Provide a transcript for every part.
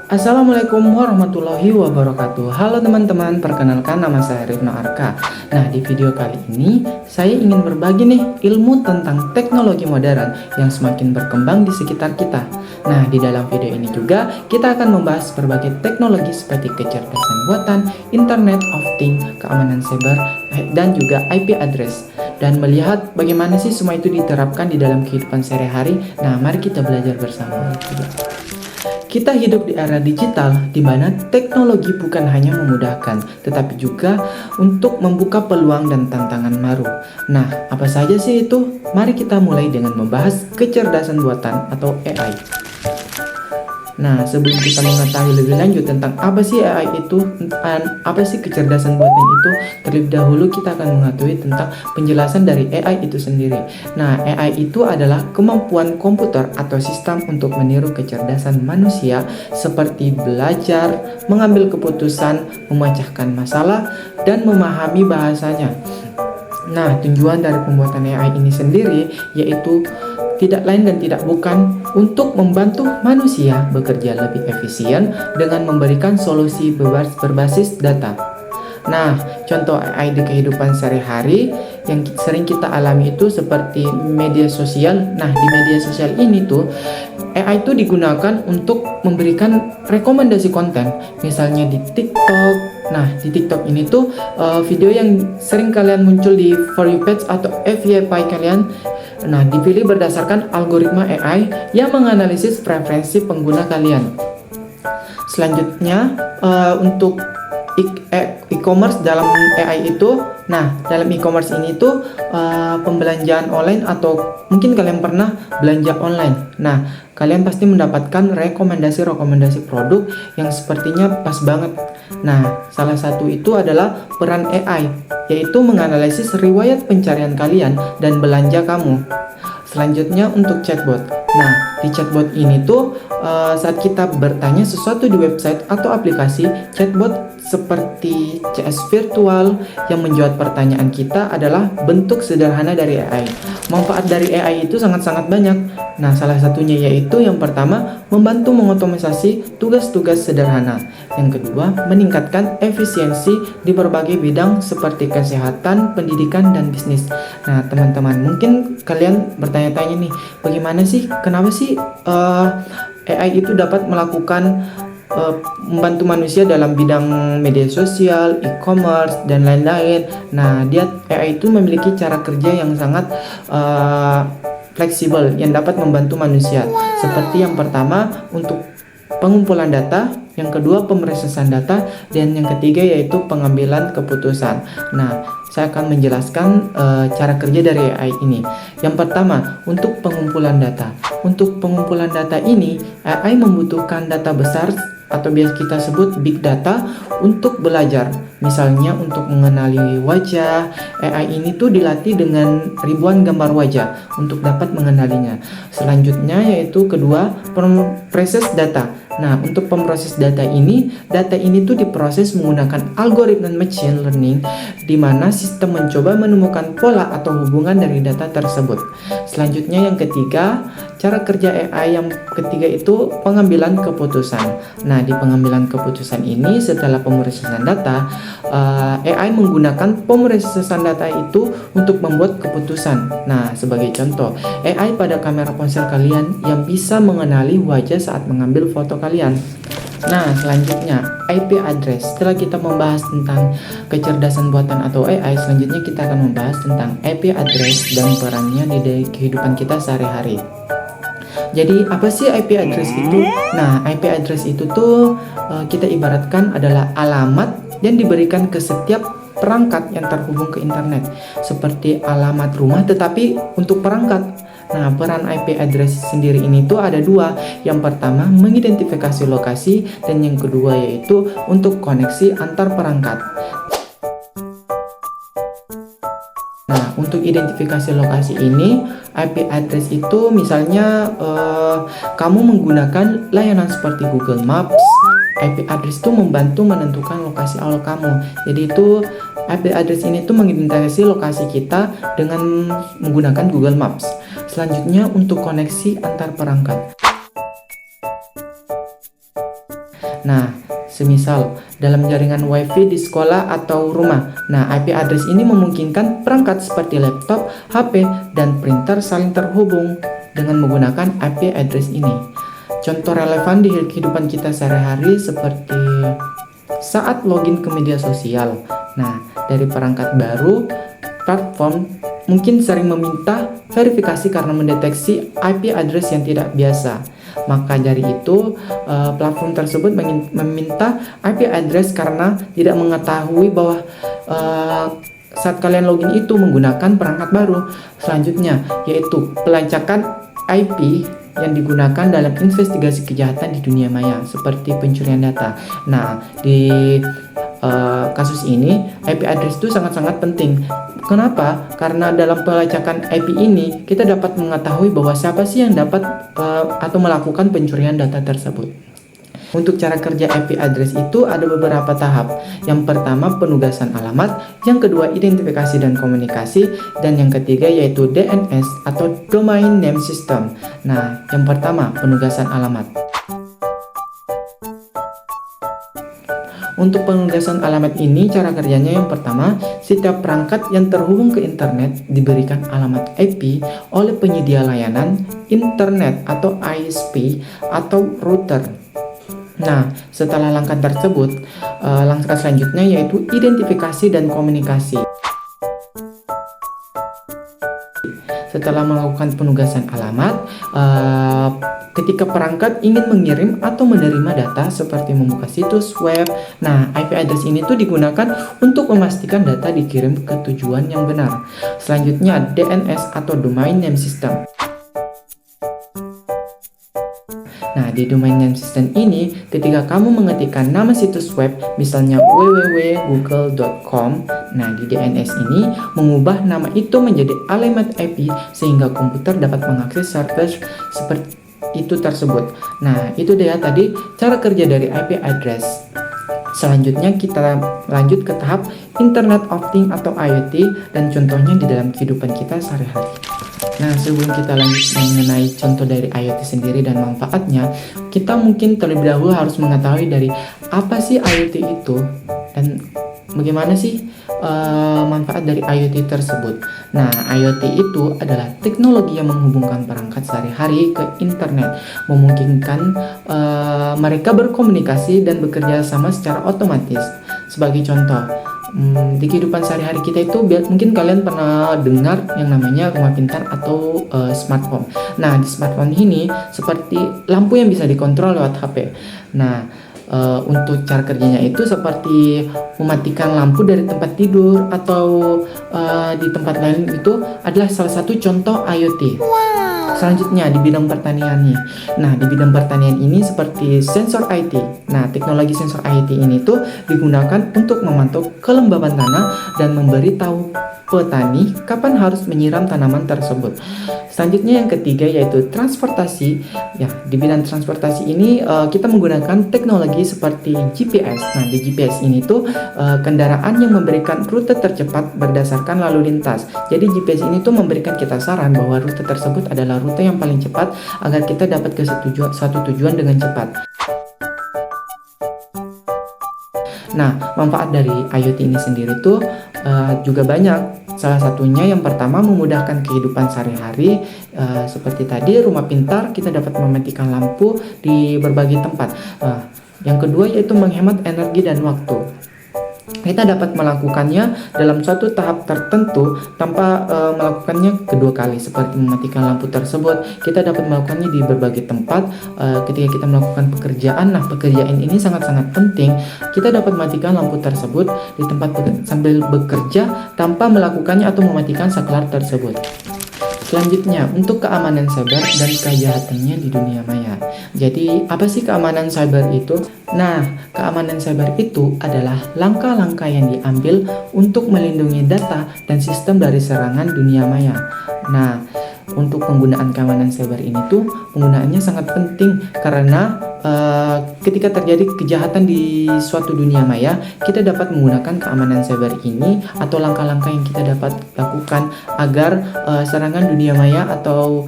Assalamualaikum warahmatullahi wabarakatuh. Halo teman-teman, perkenalkan nama saya Rifno Arka. Nah, di video kali ini saya ingin berbagi nih ilmu tentang teknologi modern yang semakin berkembang di sekitar kita. Nah, di dalam video ini juga kita akan membahas berbagai teknologi seperti kecerdasan buatan, Internet of Things, keamanan cyber, dan juga IP address. Dan melihat bagaimana sih semua itu diterapkan di dalam kehidupan sehari-hari. Nah, mari kita belajar bersama. Kita hidup di era digital di mana teknologi bukan hanya memudahkan, tetapi juga untuk membuka peluang dan tantangan baru. Nah, apa saja sih itu? Mari kita mulai dengan membahas kecerdasan buatan atau AI. Nah, sebelum kita mengetahui lebih lanjut tentang apa sih AI itu dan apa sih kecerdasan buatan itu, terlebih dahulu kita akan mengetahui tentang penjelasan dari AI itu sendiri. Nah, AI itu adalah kemampuan komputer atau sistem untuk meniru kecerdasan manusia seperti belajar, mengambil keputusan, memecahkan masalah, dan memahami bahasanya. Nah, tujuan dari pembuatan AI ini sendiri yaitu tidak lain dan tidak bukan untuk membantu manusia bekerja lebih efisien dengan memberikan solusi berbasis data. Nah, contoh AI di kehidupan sehari-hari yang sering kita alami itu seperti media sosial. Nah, di media sosial ini tuh AI itu digunakan untuk memberikan rekomendasi konten, misalnya di TikTok. Nah, di TikTok ini tuh video yang sering kalian muncul di For You page atau FYP kalian. Nah, dipilih berdasarkan algoritma AI yang menganalisis preferensi pengguna kalian. Selanjutnya, untuk e-commerce dalam AI itu, nah dalam e-commerce ini tuh pembelanjaan online atau mungkin kalian pernah belanja online. Nah, kalian pasti mendapatkan rekomendasi produk yang sepertinya pas banget. Nah, salah satu itu adalah peran AI, yaitu menganalisis riwayat pencarian kalian dan belanja kamu. Selanjutnya untuk chatbot. Nah, di chatbot ini tuh saat kita bertanya sesuatu di website atau aplikasi, chatbot seperti CS virtual yang menjawab pertanyaan kita adalah bentuk sederhana dari AI. Manfaat dari AI itu sangat-sangat banyak. Nah, salah satunya yaitu yang pertama, membantu mengotomatisasi tugas-tugas sederhana. Yang kedua, meningkatkan efisiensi di berbagai bidang seperti kesehatan, pendidikan, dan bisnis. Nah, teman-teman, mungkin kalian bertanya-tanya nih, bagaimana sih, kenapa sih AI itu dapat melakukan membantu manusia dalam bidang media sosial, e-commerce, dan lain-lain. Nah, AI itu memiliki cara kerja yang sangat fleksibel yang dapat membantu manusia. Seperti yang pertama untuk pengumpulan data, yang kedua pemrosesan data, dan yang ketiga yaitu pengambilan keputusan. Nah, saya akan menjelaskan cara kerja dari AI ini. Yang pertama, untuk pengumpulan data. Untuk pengumpulan data ini, AI membutuhkan data besar atau biasa kita sebut big data untuk belajar. Misalnya untuk mengenali wajah, AI ini tuh dilatih dengan ribuan gambar wajah untuk dapat mengenalinya. Selanjutnya yaitu kedua, proses data. Nah, untuk pemproses data ini tuh diproses menggunakan algoritma machine learning di mana sistem mencoba menemukan pola atau hubungan dari data tersebut. Selanjutnya yang ketiga, cara kerja AI yang ketiga itu pengambilan keputusan. Nah, di pengambilan keputusan ini setelah pemrosesan data, AI menggunakan pemrosesan data itu untuk membuat keputusan. Nah, sebagai contoh, AI pada kamera ponsel kalian yang bisa mengenali wajah saat mengambil foto kalian. Nah, selanjutnya IP address. Setelah kita membahas tentang kecerdasan buatan atau AI, selanjutnya kita akan membahas tentang IP address dan perannya di kehidupan kita sehari-hari. Jadi apa sih IP address itu? Nah, IP address itu tuh kita ibaratkan adalah alamat yang diberikan ke setiap perangkat yang terhubung ke internet, seperti alamat rumah tetapi untuk perangkat. Nah, peran IP address sendiri ini tuh ada dua. Yang pertama, mengidentifikasi lokasi, dan yang kedua yaitu untuk koneksi antar perangkat. Nah, untuk identifikasi lokasi ini, IP address itu misalnya kamu menggunakan layanan seperti Google Maps. IP address itu membantu menentukan lokasi awal kamu. Jadi itu IP address ini tuh mengidentifikasi lokasi kita dengan menggunakan Google Maps. Selanjutnya untuk koneksi antar perangkat. Nah, semisal dalam jaringan WiFi di sekolah atau rumah. Nah, IP address ini memungkinkan perangkat seperti laptop, HP, dan printer saling terhubung dengan menggunakan IP address ini. Contoh relevan di kehidupan kita sehari-hari seperti saat login ke media sosial. Nah, dari perangkat baru, platform mungkin sering meminta verifikasi karena mendeteksi IP address yang tidak biasa. Maka dari itu, platform tersebut meminta IP address karena tidak mengetahui bahwa saat kalian login itu menggunakan perangkat baru. Selanjutnya, yaitu pelacakan IP yang digunakan dalam investigasi kejahatan di dunia maya, seperti pencurian data. Nah, di kasus ini, IP address itu sangat-sangat penting. Kenapa? Karena dalam pelacakan IP ini, kita dapat mengetahui bahwa siapa sih yang dapat atau melakukan pencurian data tersebut. Untuk cara kerja IP address itu ada beberapa tahap. Yang pertama, penugasan alamat, yang kedua, identifikasi dan komunikasi, dan yang ketiga yaitu DNS atau Domain Name System. Nah, yang pertama, penugasan alamat. Untuk penugasan alamat ini, cara kerjanya yang pertama, setiap perangkat yang terhubung ke internet diberikan alamat IP oleh penyedia layanan internet atau ISP atau router. Nah, setelah langkah tersebut, langkah selanjutnya yaitu identifikasi dan komunikasi. Setelah melakukan penugasan alamat, ketika perangkat ingin mengirim atau menerima data seperti membuka situs web, nah IP address ini tuh digunakan untuk memastikan data dikirim ke tujuan yang benar. Selanjutnya DNS atau Domain Name System. Nah, di Domain Name System ini, ketika kamu mengetikkan nama situs web, misalnya www.google.com, nah di DNS ini mengubah nama itu menjadi alamat IP sehingga komputer dapat mengakses server seperti itu tersebut. Nah, itu dia tadi cara kerja dari IP address. Selanjutnya kita lanjut ke tahap Internet of Things atau IoT dan contohnya di dalam kehidupan kita sehari-hari. Nah, sebelum kita lanjut mengenai contoh dari IoT sendiri dan manfaatnya, kita mungkin terlebih dahulu harus mengetahui dari apa sih IoT itu dan bagaimana sih manfaat dari IoT tersebut. Nah, IoT itu adalah teknologi yang menghubungkan perangkat sehari-hari ke internet, memungkinkan mereka berkomunikasi dan bekerja sama secara otomatis. Sebagai contoh, di kehidupan sehari-hari kita itu mungkin kalian pernah dengar yang namanya rumah pintar atau smartphone. Nah, di smartphone ini seperti lampu yang bisa dikontrol lewat HP. Nah, untuk cara kerjanya itu seperti mematikan lampu dari tempat tidur atau di tempat lain, itu adalah salah satu contoh IoT. Selanjutnya di bidang pertanian nih. Nah, di bidang pertanian ini seperti sensor IT. Nah, teknologi sensor IT ini tuh digunakan untuk memantau kelembaban tanah dan memberitahu petani kapan harus menyiram tanaman tersebut. Selanjutnya yang ketiga yaitu transportasi. Ya, di bidang transportasi ini kita menggunakan teknologi seperti GPS. Nah, di GPS ini tuh kendaraan yang memberikan rute tercepat berdasarkan lalu lintas. Jadi GPS ini tuh memberikan kita saran bahwa rute tersebut adalah rute yang paling cepat agar kita dapat ke satu tujuan dengan cepat. Nah, manfaat dari IoT ini sendiri tuh juga banyak. Salah satunya yang pertama memudahkan kehidupan sehari-hari, seperti tadi rumah pintar kita dapat mematikan lampu di berbagai tempat. Yang kedua yaitu menghemat energi dan waktu. Kita dapat melakukannya dalam suatu tahap tertentu tanpa melakukannya kedua kali, seperti mematikan lampu tersebut. Kita dapat melakukannya di berbagai tempat ketika kita melakukan pekerjaan. Nah, pekerjaan ini sangat-sangat penting. Kita dapat mematikan lampu tersebut di tempat sambil bekerja tanpa melakukannya atau mematikan saklar tersebut. Selanjutnya, untuk keamanan cyber dan kejahatannya di dunia maya. Jadi, apa sih keamanan cyber itu? Nah, keamanan cyber itu adalah langkah-langkah yang diambil untuk melindungi data dan sistem dari serangan dunia maya. Nah, untuk penggunaan keamanan cyber ini tuh penggunaannya sangat penting karena ketika terjadi kejahatan di suatu dunia maya, kita dapat menggunakan keamanan cyber ini atau langkah-langkah yang kita dapat lakukan agar serangan dunia maya atau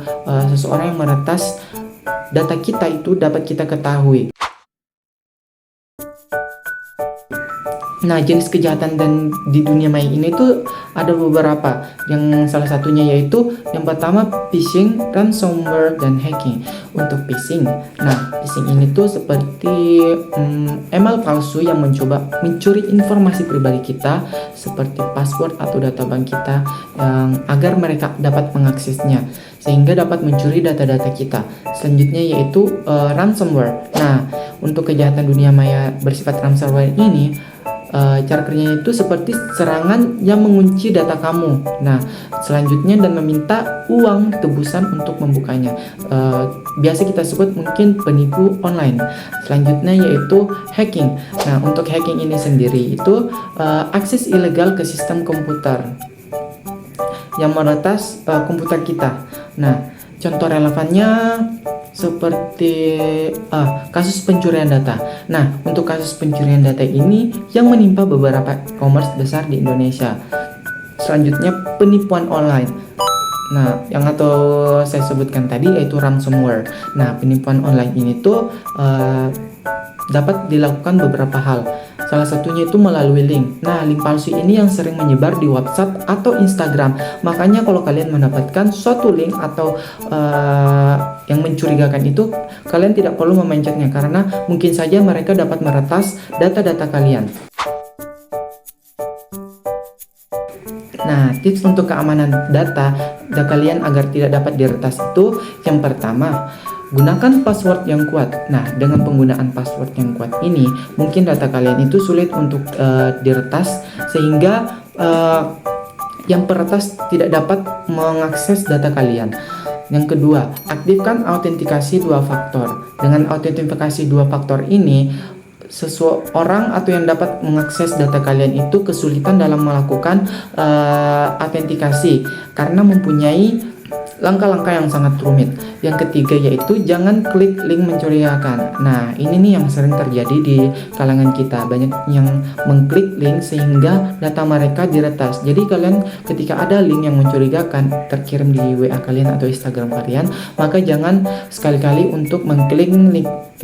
seseorang yang meretas data kita itu dapat kita ketahui. Nah, jenis kejahatan dan di dunia maya ini tuh ada beberapa. Yang salah satunya yaitu yang pertama phishing, ransomware, dan hacking. Untuk phishing, nah phishing ini tuh seperti email palsu yang mencoba mencuri informasi pribadi kita seperti password atau data bank kita agar mereka dapat mengaksesnya sehingga dapat mencuri data-data kita. Selanjutnya yaitu ransomware. Nah, untuk kejahatan dunia maya bersifat ransomware ini cara kerjanya itu seperti serangan yang mengunci data kamu. Nah, selanjutnya dan meminta uang tebusan untuk membukanya. Biasa kita sebut mungkin penipu online. Selanjutnya yaitu hacking. Nah, untuk hacking ini sendiri itu akses ilegal ke sistem komputer yang meretas komputer kita. Nah, contoh relevannya seperti kasus pencurian data. Nah, untuk kasus pencurian data ini yang menimpa beberapa e-commerce besar di Indonesia. Selanjutnya penipuan online. Nah, yang saya sebutkan tadi yaitu ransomware. Nah, penipuan online ini tuh dapat dilakukan beberapa hal. Salah satunya itu melalui link. Nah, link palsu ini yang sering menyebar di WhatsApp atau Instagram. Makanya kalau kalian mendapatkan suatu link atau yang mencurigakan itu, kalian tidak perlu memencetnya karena mungkin saja mereka dapat meretas data-data kalian. Nah, tips untuk keamanan data kalian agar tidak dapat diretas itu yang pertama, gunakan password yang kuat. Nah, dengan penggunaan password yang kuat ini, mungkin data kalian itu sulit untuk diretas sehingga yang peretas tidak dapat mengakses data kalian. Yang kedua, aktifkan autentikasi 2 faktor. Dengan autentikasi 2 faktor ini, seseorang atau yang dapat mengakses data kalian itu kesulitan dalam melakukan autentikasi karena mempunyai langkah-langkah yang sangat rumit. Yang ketiga yaitu jangan klik link mencurigakan. Nah, ini nih yang sering terjadi di kalangan kita. Banyak yang mengklik link sehingga data mereka diretas. Jadi kalian ketika ada link yang mencurigakan terkirim di WA kalian atau Instagram kalian, maka jangan sekali-kali untuk mengklik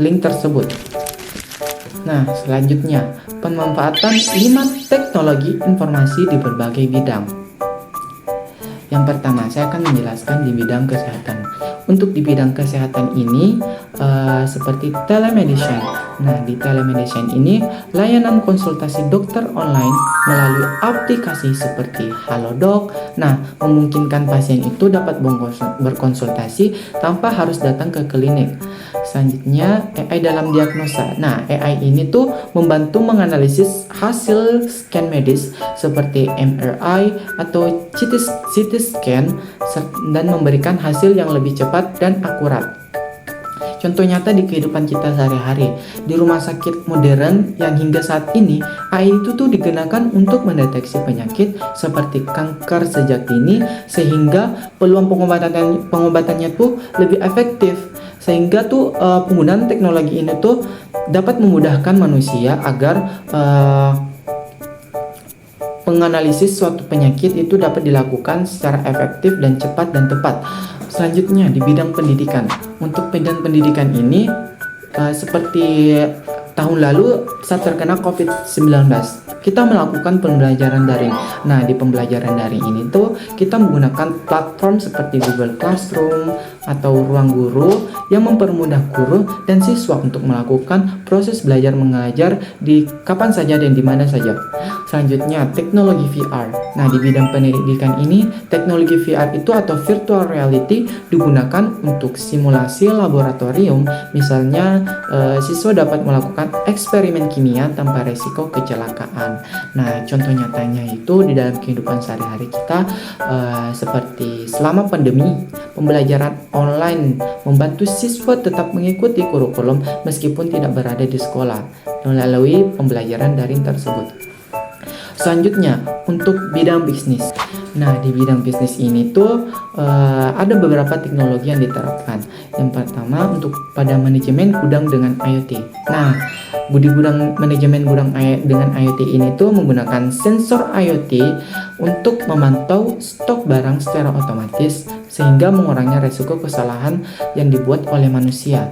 link tersebut. Nah, selanjutnya pemanfaatan 5 teknologi informasi di berbagai bidang. Yang pertama, saya akan menjelaskan di bidang kesehatan. Untuk di bidang kesehatan ini seperti telemedicine. Nah, di telemedicine ini layanan konsultasi dokter online melalui aplikasi seperti Halodoc. Nah, memungkinkan pasien itu dapat berkonsultasi tanpa harus datang ke klinik. Selanjutnya, AI dalam diagnosa. Nah, AI ini tuh membantu menganalisis hasil scan medis seperti MRI atau CT scan dan memberikan hasil yang lebih cepat dan akurat. Contoh nyata di kehidupan kita sehari-hari, di rumah sakit modern yang hingga saat ini AI itu tuh digunakan untuk mendeteksi penyakit seperti kanker sejak dini sehingga peluang pengobatannya tuh lebih efektif. Sehingga tuh penggunaan teknologi ini tuh dapat memudahkan manusia agar penganalisis suatu penyakit itu dapat dilakukan secara efektif dan cepat dan tepat. Selanjutnya di bidang pendidikan. Untuk bidang pendidikan ini seperti tahun lalu saat terkena COVID-19, kita melakukan pembelajaran daring. Nah, di pembelajaran daring ini tuh kita menggunakan platform seperti Google Classroom atau Ruang Guru yang mempermudah guru dan siswa untuk melakukan proses belajar mengajar di kapan saja dan di mana saja. Selanjutnya, teknologi VR. Nah, di bidang pendidikan ini, teknologi VR itu atau virtual reality digunakan untuk simulasi laboratorium. Misalnya, siswa dapat melakukan eksperimen kimia tanpa resiko kecelakaan. Nah, contoh nyatanya itu di dalam kehidupan sehari-hari kita seperti selama pandemi, pembelajaran online membantu siswa tetap mengikuti kurikulum meskipun tidak berada di sekolah melalui pembelajaran daring tersebut. Selanjutnya, untuk bidang bisnis. Nah, di bidang bisnis ini tuh ada beberapa teknologi yang diterapkan. Yang pertama, untuk pada manajemen gudang dengan IoT. Nah, manajemen gudang dengan IoT ini tuh menggunakan sensor IoT untuk memantau stok barang secara otomatis sehingga mengurangi resiko kesalahan yang dibuat oleh manusia.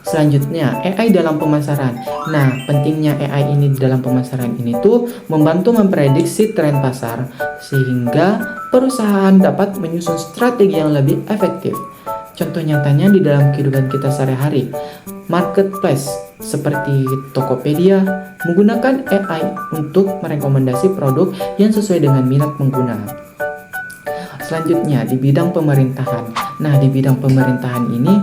Selanjutnya, AI dalam pemasaran. Nah, pentingnya AI ini dalam pemasaran ini tuh membantu memprediksi tren pasar sehingga perusahaan dapat menyusun strategi yang lebih efektif. Contoh nyatanya di dalam kehidupan kita sehari-hari, marketplace seperti Tokopedia menggunakan AI untuk merekomendasi produk yang sesuai dengan minat pengguna. Selanjutnya di bidang pemerintahan. Nah, di bidang pemerintahan ini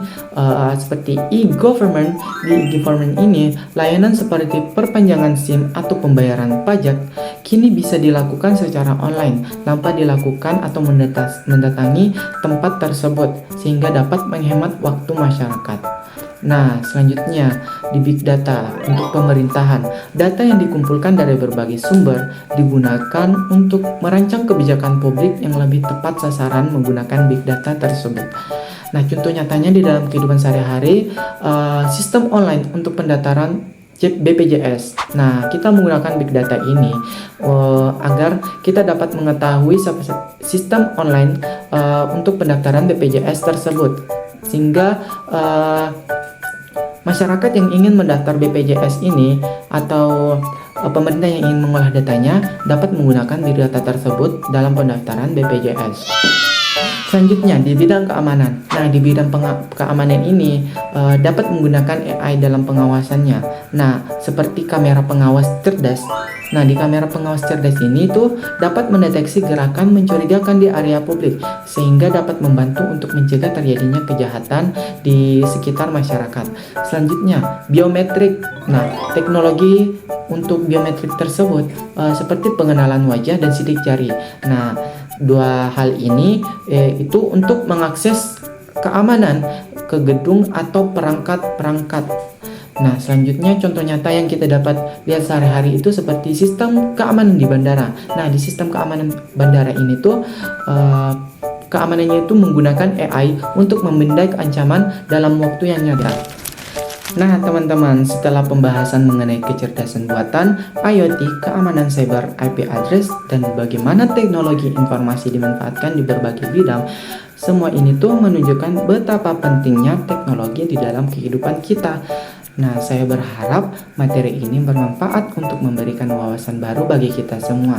seperti e-government, di e-government ini layanan seperti perpanjangan SIM atau pembayaran pajak kini bisa dilakukan secara online tanpa dilakukan atau mendatangi tempat tersebut sehingga dapat menghemat waktu masyarakat. Nah, selanjutnya di big data untuk pemerintahan. Data yang dikumpulkan dari berbagai sumber digunakan untuk merancang kebijakan publik yang lebih tepat sasaran menggunakan big data tersebut. Nah, contoh nyatanya di dalam kehidupan sehari-hari, sistem online untuk pendaftaran BPJS. Nah, kita menggunakan big data ini agar kita dapat mengetahui sistem online untuk pendaftaran BPJS tersebut, sehingga masyarakat yang ingin mendaftar BPJS ini atau pemerintah yang ingin mengolah datanya dapat menggunakan big data tersebut dalam pendaftaran BPJS. Selanjutnya di bidang keamanan. Nah, di bidang keamanan ini dapat menggunakan AI dalam pengawasannya. Nah, seperti kamera pengawas cerdas. Nah, di kamera pengawas cerdas ini tuh dapat mendeteksi gerakan mencurigakan di area publik sehingga dapat membantu untuk mencegah terjadinya kejahatan di sekitar masyarakat. Selanjutnya, biometrik. Nah, teknologi untuk biometrik tersebut seperti pengenalan wajah dan sidik jari. Nah, dua hal ini itu untuk mengakses keamanan ke gedung atau perangkat-perangkat. Nah, selanjutnya contoh nyata yang kita dapat lihat sehari-hari itu seperti sistem keamanan di bandara. Nah, di sistem keamanan bandara ini tuh keamanannya itu menggunakan AI untuk memindai ancaman dalam waktu yang nyata. Nah, teman-teman, setelah pembahasan mengenai kecerdasan buatan, IoT, keamanan cyber, IP address, dan bagaimana teknologi informasi dimanfaatkan di berbagai bidang, semua ini tuh menunjukkan betapa pentingnya teknologi di dalam kehidupan kita. Nah, saya berharap materi ini bermanfaat untuk memberikan wawasan baru bagi kita semua.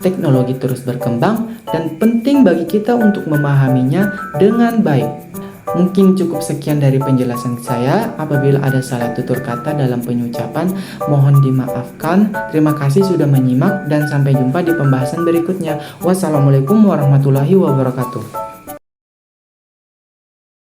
Teknologi terus berkembang dan penting bagi kita untuk memahaminya dengan baik. Mungkin cukup sekian dari penjelasan saya. Apabila ada salah tutur kata dalam pengucapan, mohon dimaafkan. Terima kasih sudah menyimak dan sampai jumpa di pembahasan berikutnya. Wassalamualaikum warahmatullahi wabarakatuh.